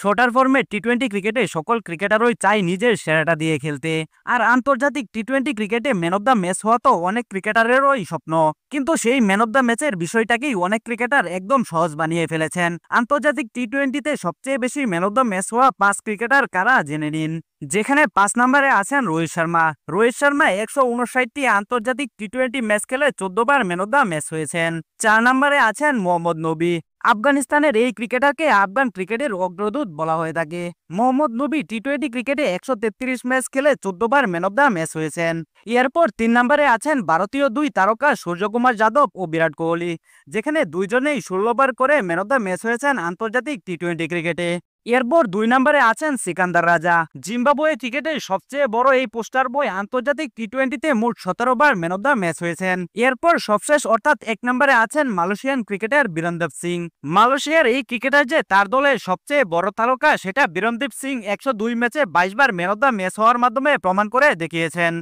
Shorter ফর্মে টি-20 ক্রিকেটে সকল ক্রিকেটারই চায় নিজের সেরাটা দিয়ে খেলতে। আর আন্তর্জাতিক টি-20 ক্রিকেটে ম্যান অব দ্য ম্যাচ হওয়া তো অনেক ক্রিকেটারেরই স্বপ্ন। কিন্তু সেই ম্যান অব দ্য ম্যাচের বিষয়টাকেই অনেক ক্রিকেটার একদম সহজ বানিয়ে ফেলেছেন। আন্তর্জাতিক টি-20তে সবচেয়ে বেশি ম্যান অব দ্য ম্যাচ হওয়া 5 ক্রিকেটার কারা জেনে নিন। যেখানে 5 নম্বরে আছেন রোহিত শর্মা। রোহিত শর্মা 159টি আন্তর্জাতিক টি-20 ম্যাচ খেলে 14 বার ম্যান অব দ্য ম্যাচ হয়েছেন। 4 নম্বরে আছেন মোহাম্মদ নবী। আফগানিস্তানের এই ক্রিকেটারকে আফগান ক্রিকেটের অগ্রদূত বলা হয়ে থাকে। মোহাম্মদ নবী টি-20 ক্রিকেটে 133 ম্যাচ খেলে 14 বার ম্যান অব দ্য ম্যাচ হয়েছেন। এরপর 3 নম্বরে আছেন ভারতীয় দুই তারকা সূর্যকুমার যাদব ও বিরাট কোহলি, যেখানে দুইজনেই 16 বার করে ম্যান অব দ্য ম্যাচ হয়েছেন আন্তর্জাতিক টি-20 ক্রিকেটে। এরপর 2 নম্বরে আছেন সিকান্দার রাজা। জিম্বাবুয়ে ক্রিকেটের সবচেয়ে বড় এই পোস্টার বয় আন্তর্জাতিক টি-20তে মোট 17 বার ম্যান অব দ্য ম্যাচ হয়েছেন। এরপর সবশেষ অর্থাৎ 1 নম্বরে আছেন মালয়েশিয়ান ক্রিকেটার বিরেনদীপ সিং। মালয়েশিয়ার এই ক্রিকেটার যে তার দলের সবচেয়ে বড় তারকা সেটা বিরেনদীপ সিং 102 ম্যাচে 22 বার ম্যান অব দ্য ম্যাচ হওয়ার মাধ্যমে প্রমাণ করে দেখিয়েছেন।